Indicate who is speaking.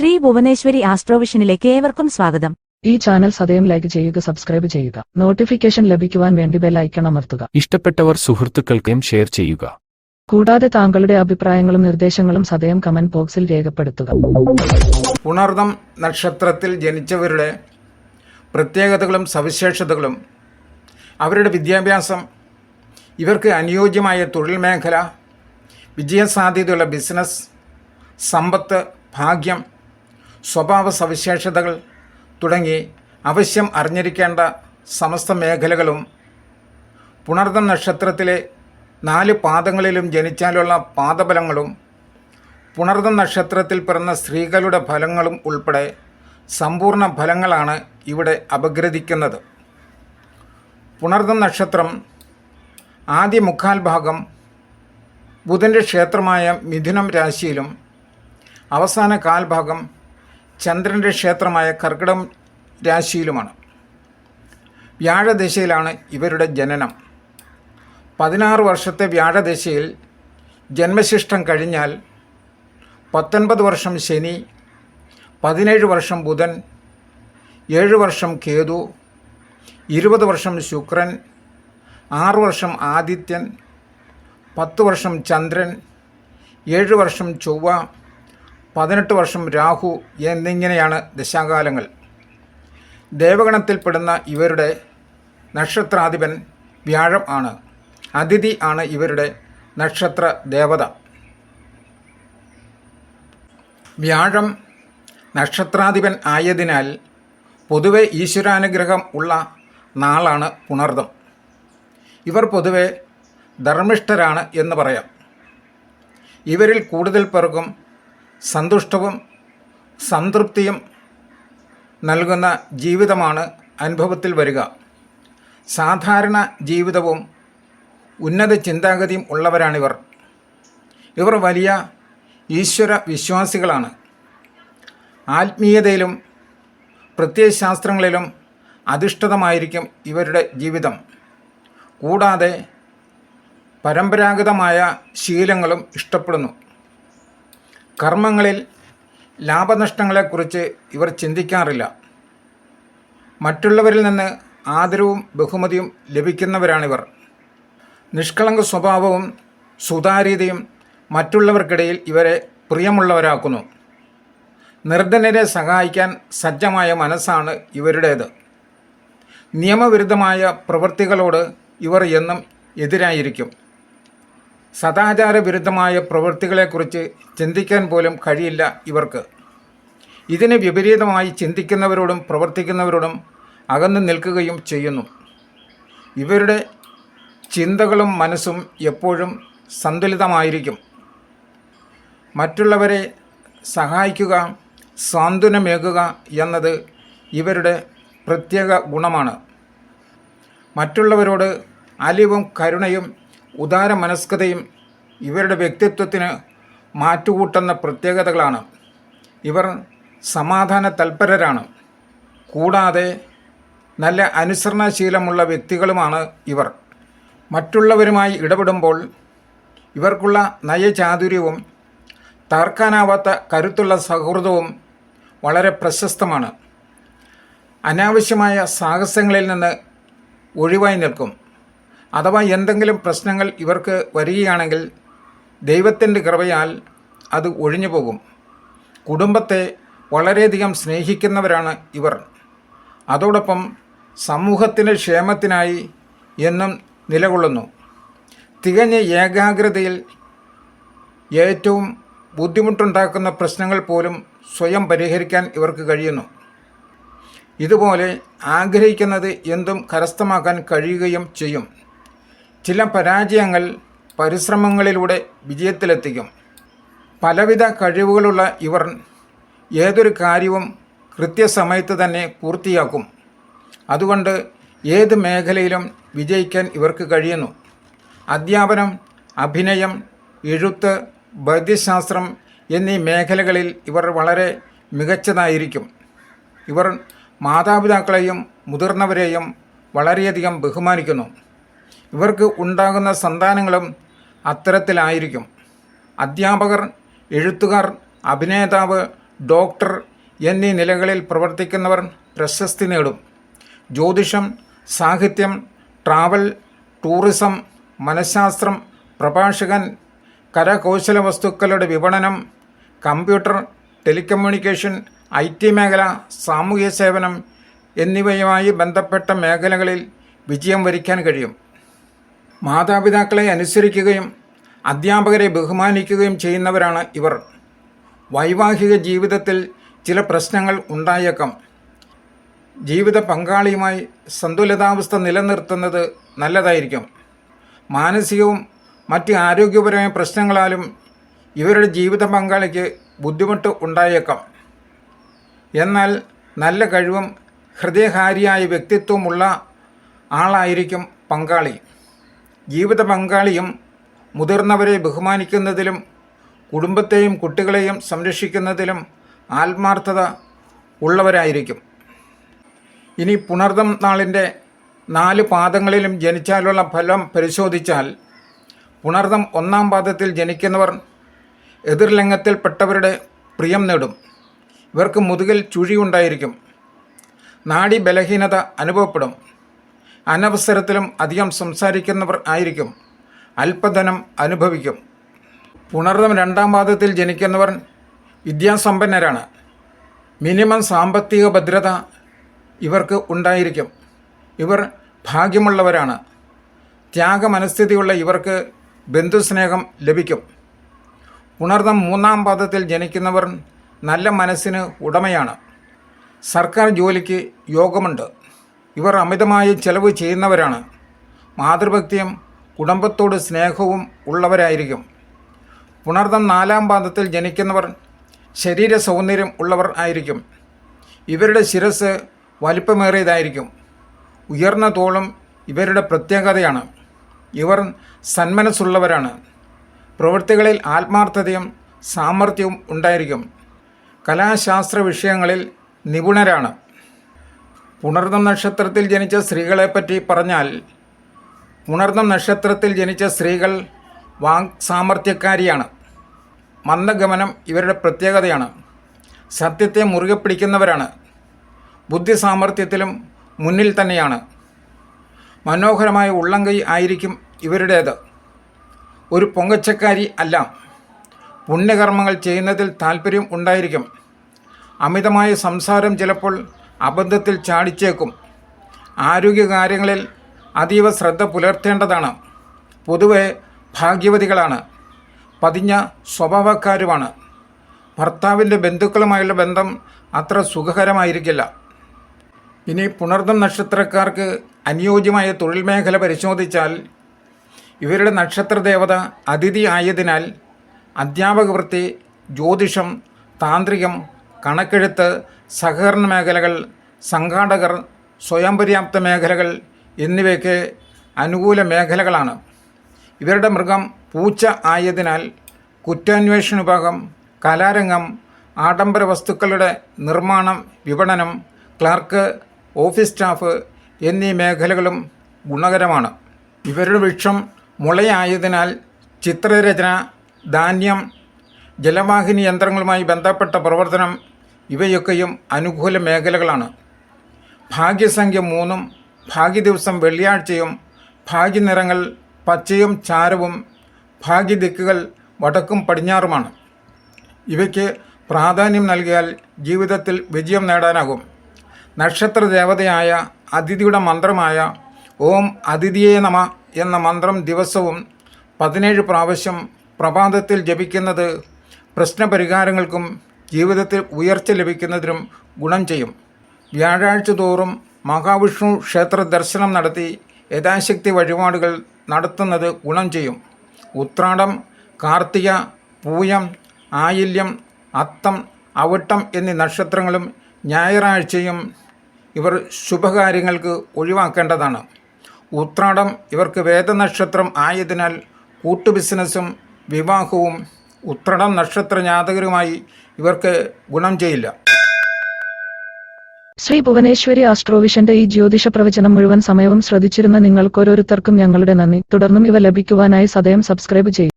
Speaker 1: ശ്രീ ഭുവനേശ്വരി ആസ്ട്രോവിഷനിലേക്ക് ഏവർക്കും സ്വാഗതം.
Speaker 2: ഈ ചാനൽ സദയം ലൈക്ക് ചെയ്യുക, സബ്സ്ക്രൈബ് ചെയ്യുക, നോട്ടിഫിക്കേഷൻ ലഭിക്കുവാൻ വേണ്ടി ബെൽ ഐക്കൺ അമർത്തുക.
Speaker 3: ഇഷ്ടപ്പെട്ടവർ സുഹൃത്തുക്കൾക്കും ഷെയർ ചെയ്യുക.
Speaker 2: കൂടാതെ താങ്കളുടെ അഭിപ്രായങ്ങളും നിർദ്ദേശങ്ങളും സദയം കമന്റ് ബോക്സിൽ രേഖപ്പെടുത്തുക.
Speaker 4: പുണർദം നക്ഷത്രത്തിൽ ജനിച്ചവരുടെ പ്രത്യേകതകളും സവിശേഷതകളും, അവരുടെ വിദ്യാഭ്യാസം, ഇവർക്ക് അനുയോജ്യമായ തൊഴിൽ മേഖല, വിജയസാധ്യതയുള്ള ബിസിനസ്, സമ്പത്ത്, ഭാഗ്യം, സ്വഭാവ സവിശേഷതകൾ തുടങ്ങി അവശ്യം അറിഞ്ഞിരിക്കേണ്ട സമസ്ത മേഖലകളും പുണർദം നക്ഷത്രത്തിലെ 4 പാദങ്ങളിലും ജനിച്ചാലുള്ള പാദഫലങ്ങളും പുണർദം നക്ഷത്രത്തിൽ പിറന്ന സ്ത്രീകളുടെ ഫലങ്ങളും ഉൾപ്പെടെ സമ്പൂർണ്ണ ഫലങ്ങളാണ് ഇവിടെ അപഗ്രഥിക്കുന്നത്. പുണർദം നക്ഷത്രം ആദ്യ മുക്കാൽ ഭാഗം ബുധൻ്റെ ക്ഷേത്രമായ മിഥുനം രാശിയിലും അവസാന കാൽഭാഗം ചന്ദ്രൻ്റെ ക്ഷേത്രമായ കർക്കിടകം രാശിയിലുമാണ്. വ്യാഴദശയിലാണ് ഇവരുടെ ജനനം. 16 വർഷത്തെ വ്യാഴദശയിൽ ജന്മശിഷ്ടം കഴിഞ്ഞാൽ 19 വർഷം ശനി, 17 വർഷം ബുധൻ, 7 വർഷം കേതു, 20 വർഷം ശുക്രൻ, 6 വർഷം ആദിത്യൻ, 10 വർഷം ചന്ദ്രൻ, 7 വർഷം ചൊവ്വ, 18 വർഷം രാഹു എന്നിങ്ങനെയാണ് ദശാകാലങ്ങൾ. ദേവഗണത്തിൽപ്പെടുന്ന ഇവരുടെ നക്ഷത്രാധിപൻ വ്യാഴം ആണ്. അതിഥി ആണ് ഇവരുടെ നക്ഷത്ര ദേവത. വ്യാഴം നക്ഷത്രാധിപൻ ആയതിനാൽ പൊതുവെ ഈശ്വരാനുഗ്രഹം ഉള്ള നാളാണ് പുണർദം. ഇവർ പൊതുവെ ധർമ്മിഷ്ഠരാണ് എന്ന് പറയാം. ഇവരിൽ കൂടുതൽ പേർക്കും സന്തുഷ്ടവും സംതൃപ്തിയും നൽകുന്ന ജീവിതമാണ് അനുഭവത്തിൽ വരിക. സാധാരണ ജീവിതവും ഉന്നത ചിന്താഗതിയും ഉള്ളവരാണിവർ. ഇവർ വലിയ ഈശ്വര വിശ്വാസികളാണ്. ആത്മീയതയിലും പ്രത്യയശാസ്ത്രങ്ങളിലും അധിഷ്ഠിതമായിരിക്കും ഇവരുടെ ജീവിതം. കൂടാതെ പരമ്പരാഗതമായ ശീലങ്ങളും ഇഷ്ടപ്പെടുന്നു. കർമ്മങ്ങളിൽ ലാഭനഷ്ടങ്ങളെക്കുറിച്ച് ഇവർ ചിന്തിക്കാറില്ല. മറ്റുള്ളവരിൽ നിന്ന് ആദരവും ബഹുമതിയും ലഭിക്കുന്നവരാണിവർ. നിഷ്കളങ്ക സ്വഭാവവും സുതാര്യതയും മറ്റുള്ളവർക്കിടയിൽ ഇവരെ പ്രിയമുള്ളവരാക്കുന്നു. നിർധനരെ സഹായിക്കാൻ സജ്ജമായ മനസ്സാണ് ഇവരുടേത്. നിയമവിരുദ്ധമായ പ്രവൃത്തികളോട് ഇവർ എന്നും എതിരായിരിക്കും. സദാചാര വിരുദ്ധമായ പ്രവൃത്തികളെക്കുറിച്ച് ചിന്തിക്കാൻ പോലും കഴിയില്ല ഇവർക്ക്. ഇതിന് വിപരീതമായി ചിന്തിക്കുന്നവരോടും പ്രവർത്തിക്കുന്നവരോടും അകന്നു നിൽക്കുകയും ചെയ്യുന്നു. ഇവരുടെ ചിന്തകളും മനസ്സും എപ്പോഴും സന്തുലിതമായിരിക്കും. മറ്റുള്ളവരെ സഹായിക്കുക, സാന്ത്വനമേകുക എന്നത് ഇവരുടെ പ്രത്യേക ഗുണമാണ്. മറ്റുള്ളവരോട് അലിവും കരുണയും ഉദാര മനസ്കതയും ഇവരുടെ വ്യക്തിത്വത്തിന് മാറ്റുകൂട്ടുന്ന പ്രത്യേകതകളാണ്. ഇവർ സമാധാന തൽപരരാണ്. കൂടാതെ നല്ല അനുസരണശീലമുള്ള വ്യക്തികളുമാണ് ഇവർ. മറ്റുള്ളവരുമായി ഇടപെടുമ്പോൾ ഇവർക്കുള്ള നയചാതുര്യവും തകർക്കാനാവാത്ത കരുത്തുള്ള സൗഹൃദവും വളരെ പ്രശസ്തമാണ്. അനാവശ്യമായ സാഹസങ്ങളിൽ നിന്ന് ഒഴിവായി നിൽക്കും. അഥവാ എന്തെങ്കിലും പ്രശ്നങ്ങൾ ഇവർക്ക് വരികയാണെങ്കിൽ ദൈവത്തിൻ്റെ കൃപയാൽ അത് ഒഴിഞ്ഞു പോകും. കുടുംബത്തെ വളരെയധികം സ്നേഹിക്കുന്നവരാണ് ഇവർ. അതോടൊപ്പം സമൂഹത്തിൻ്റെ ക്ഷേമത്തിനായി എന്നും നിലകൊള്ളുന്നു. തികഞ്ഞ ഏകാഗ്രതയിൽ ഏറ്റവും ബുദ്ധിമുട്ടുണ്ടാക്കുന്ന പ്രശ്നങ്ങൾ പോലും സ്വയം പരിഹരിക്കാൻ ഇവർക്ക് കഴിയുന്നു. ഇതുപോലെ ആഗ്രഹിക്കുന്നത് എന്തും കരസ്ഥമാക്കാൻ കഴിയുകയും ചെയ്യും. ചില പരാജയങ്ങൾ പരിശ്രമങ്ങളിലൂടെ വിജയത്തിലെത്തിക്കും. പലവിധ കഴിവുകളുള്ള ഇവർ ഏതൊരു കാര്യവും കൃത്യസമയത്ത് തന്നെ പൂർത്തിയാക്കും. അതുകൊണ്ട് ഏത് മേഖലയിലും വിജയിക്കാൻ ഇവർക്ക് കഴിയുന്നു. അധ്യാപനം, അഭിനയം, എഴുത്ത്, വൈദ്യശാസ്ത്രം എന്നീ മേഖലകളിൽ ഇവർ വളരെ മികച്ചതായിരിക്കും. ഇവർ മാതാപിതാക്കളെയും മുതിർന്നവരെയും വളരെയധികം ബഹുമാനിക്കുന്നു. ഇവർക്ക് ഉണ്ടാകുന്ന സന്താനങ്ങളും അത്തരത്തിലായിരിക്കും. അധ്യാപകർ, എഴുത്തുകാർ, അഭിനേതാവ്, ഡോക്ടർ എന്നീ നിലകളിൽ പ്രവർത്തിക്കുന്നവർ പ്രശസ്തി നേടും. ജ്യോതിഷം, സാഹിത്യം, ട്രാവൽ, ടൂറിസം, മനഃശാസ്ത്രം, പ്രഭാഷകൻ, കരകൗശല വസ്തുക്കളുടെ വിപണനം, കമ്പ്യൂട്ടർ, ടെലികമ്മ്യൂണിക്കേഷൻ, IT മേഖല, സാമൂഹ്യ സേവനം എന്നിവയുമായി ബന്ധപ്പെട്ട മേഖലകളിൽ വിജയം വരിക്കാൻ കഴിയും. മാതാപിതാക്കളെ അനുസരിക്കുകയും അധ്യാപകരെ ബഹുമാനിക്കുകയും ചെയ്യുന്നവരാണ് ഇവർ. വൈവാഹിക ജീവിതത്തിൽ ചില പ്രശ്നങ്ങൾ ഉണ്ടായേക്കാം. ജീവിത പങ്കാളിയുമായി സന്തുലിതാവസ്ഥ നിലനിർത്തുന്നത് നല്ലതായിരിക്കും. മാനസികവും മറ്റ് ആരോഗ്യപരമായ പ്രശ്നങ്ങളാലും ഇവരുടെ ജീവിത പങ്കാളിക്ക് ബുദ്ധിമുട്ട് ഉണ്ടായേക്കാം. എന്നാൽ നല്ല കഴിവും ഹൃദയഹാരിയായ വ്യക്തിത്വമുള്ള ആളായിരിക്കും പങ്കാളി. ജീവിത പങ്കാളിയും മുതിർന്നവരെ ബഹുമാനിക്കുന്നതിലും കുടുംബത്തെയും കുട്ടികളെയും സംരക്ഷിക്കുന്നതിലും ആത്മാർത്ഥത ഉള്ളവരായിരിക്കും. ഇനി പുണർദം നാളിൻ്റെ 4 പാദങ്ങളിലും ജനിച്ചാലുള്ള ഫലം പരിശോധിച്ചാൽ, പുണർദം 1-ാം പാദത്തിൽ ജനിക്കുന്നവർ എതിർലിംഗത്തിൽപ്പെട്ടവരുടെ പ്രിയം നേടും. ഇവർക്ക് മുതുകിൽ ചുഴിയുണ്ടായിരിക്കും. നാഡി ബലഹീനത അനുഭവപ്പെടും. അനവസരത്തിലും അധികം സംസാരിക്കുന്നവർ ആയിരിക്കും. അല്പധനം അനുഭവിക്കും. പുണർദം 2-ാം പാദത്തിൽ ജനിക്കുന്നവർ വിദ്യാസമ്പന്നരാണ്. മിനിമം സാമ്പത്തിക ഭദ്രത ഇവർക്ക് ഉണ്ടായിരിക്കും. ഇവർ ഭാഗ്യമുള്ളവരാണ്. ത്യാഗമനസ്ഥിതിയുള്ള ഇവർക്ക് ബന്ധുസ്നേഹം ലഭിക്കും. പുണർദം 3-ാം പാദത്തിൽ ജനിക്കുന്നവർ നല്ല മനസ്സിന് ഉടമയാണ്. സർക്കാർ ജോലിക്ക് യോഗമുണ്ട്. ഇവർ അമിതമായി ചെലവ് ചെയ്യുന്നവരാണ്. മാതൃഭക്തിയും കുടുംബത്തോട് സ്നേഹവും ഉള്ളവരായിരിക്കും. പുണർദം 4-ാം പാദത്തിൽ ജനിക്കുന്നവർ ശരീര സൗന്ദര്യം ഉള്ളവർ ആയിരിക്കും. ഇവരുടെ ശിരസ് വലിപ്പമേറിയതായിരിക്കും. ഉയർന്ന തോളും ഇവരുടെ പ്രത്യേകതയാണ്. ഇവർ സന്മനസ്സുള്ളവരാണ്. പ്രവൃത്തികളിൽ ആത്മാർത്ഥതയും സാമർഥ്യവും ഉണ്ടായിരിക്കും. കലാശാസ്ത്ര വിഷയങ്ങളിൽ നിപുണരാണ്. പുണർദം നക്ഷത്രത്തിൽ ജനിച്ച സ്ത്രീകളെപ്പറ്റി പറഞ്ഞാൽ, പുണർദം നക്ഷത്രത്തിൽ ജനിച്ച സ്ത്രീകൾ വാക്സാമർത്ഥ്യക്കാരിയാണ്. മന്ദഗമനം ഇവരുടെ പ്രത്യേകതയാണ്. സത്യത്തെ മുറുകെ പിടിക്കുന്നവരാണ്. ബുദ്ധി സാമർഥ്യത്തിലും മുന്നിൽ തന്നെയാണ്. മനോഹരമായ ഉള്ളംകൈ ആയിരിക്കും ഇവരുടേത്. ഒരു പൊങ്ങച്ചക്കാരി അല്ല. പുണ്യകർമ്മങ്ങൾ ചെയ്യുന്നതിൽ താല്പര്യം ഉണ്ടായിരിക്കും. അമിതമായ സംസാരം ചിലപ്പോൾ അബദ്ധത്തിൽ ചാടിച്ചേക്കും. ആരോഗ്യകാര്യങ്ങളിൽ അതീവ ശ്രദ്ധ പുലർത്തേണ്ടതാണ്. പൊതുവെ ഭാഗ്യവതികളാണ്. പതിഞ്ഞ സ്വഭാവക്കാരുമാണ്. ഭർത്താവിൻ്റെ ബന്ധുക്കളുമായുള്ള ബന്ധം അത്ര സുഖകരമായിരിക്കില്ല. ഇനി പുണർദം നക്ഷത്രക്കാർക്ക് അനുയോജ്യമായ തൊഴിൽ മേഖല പരിശോധിച്ചാൽ, ഇവരുടെ നക്ഷത്രദേവത അതിഥി ആയതിനാൽ അധ്യാപക വൃത്തി, ജ്യോതിഷം, താന്ത്രികം, കണക്കെഴുത്ത്, സഹകരണ മേഖലകൾ, സംഘാടകർ, സ്വയം പര്യാപ്ത മേഖലകൾ എന്നിവയ്ക്ക് അനുകൂല മേഖലകളാണ്. ഇവരുടെ മൃഗം പൂച്ച ആയതിനാൽ കുറ്റാന്വേഷണ വിഭാഗം, കലാരംഗം, ആഡംബര വസ്തുക്കളുടെ നിർമ്മാണം, വിപണനം, ക്ലർക്ക്, ഓഫീസ് സ്റ്റാഫ് എന്നീ മേഖലകളും ഗുണകരമാണ്. ഇവരുടെ വൃക്ഷം മുളയായതിനാൽ ചിത്രരചന, ധാന്യം, ജലവാഹിനി യന്ത്രങ്ങളുമായി ബന്ധപ്പെട്ട പ്രവർത്തനം ഇവയൊക്കെയും അനുകൂല മേഖലകളാണ്. ഭാഗ്യസംഖ്യ 3-ഉം ഭാഗ്യദിവസം വെള്ളിയാഴ്ചയും, ഭാഗ്യനിറങ്ങൾ പച്ചയും ചാരവും, ഭാഗ്യദിക്കുകൾ വടക്കും പടിഞ്ഞാറുമാണ്. ഇവയ്ക്ക് പ്രാധാന്യം നൽകിയാൽ ജീവിതത്തിൽ വിജയം നേടാനാകും. നക്ഷത്ര ദേവതയായ അതിഥിയുടെ മന്ത്രമായ ഓം അതിഥിയേ നമ എന്ന മന്ത്രം ദിവസവും 17 പ്രാവശ്യം പ്രഭാതത്തിൽ ജപിക്കുന്നത് പ്രശ്നപരിഹാരങ്ങൾക്കും ജീവിതത്തിൽ ഉയർച്ച ലഭിക്കുന്നതിനും ഗുണം ചെയ്യും. വ്യാഴാഴ്ച തോറും മഹാവിഷ്ണു ക്ഷേത്ര ദർശനം നടത്തി യഥാശക്തി വഴിപാടുകൾ നടത്തുന്നത് ഗുണം ചെയ്യും. ഉത്രാടം, കാർത്തിക, പൂയം, ആയില്യം, അത്തം, അവിട്ടം എന്നീ നക്ഷത്രങ്ങളും ഞായറാഴ്ചയും ഇവർ ശുഭകാര്യങ്ങൾക്ക് ഒഴിവാക്കേണ്ടതാണ്. ഉത്രാടം ഇവർക്ക് വേദനക്ഷത്രം ആയതിനാൽ കൂട്ടു ബിസിനസ്സും വിവാഹവും ഉത്രാടം നക്ഷത്ര ജാതകരുമായി ഇവർക്ക് ഗുണം ചെയ്യില്ല.
Speaker 2: ശ്രീ ഭുവനേശ്വരി ആസ്ട്രോവിഷന്റെ ഈ ജ്യോതിഷ പ്രവചനം മുഴുവൻ സമയവും ശ്രദ്ധിച്ചിരുന്ന നിങ്ങൾക്കോരോരുത്തർക്കും ഞങ്ങളുടെ നന്ദി. തുടർന്നും ഇവ ലഭിക്കുവാനായി സദയം സബ്സ്ക്രൈബ് ചെയ്യും.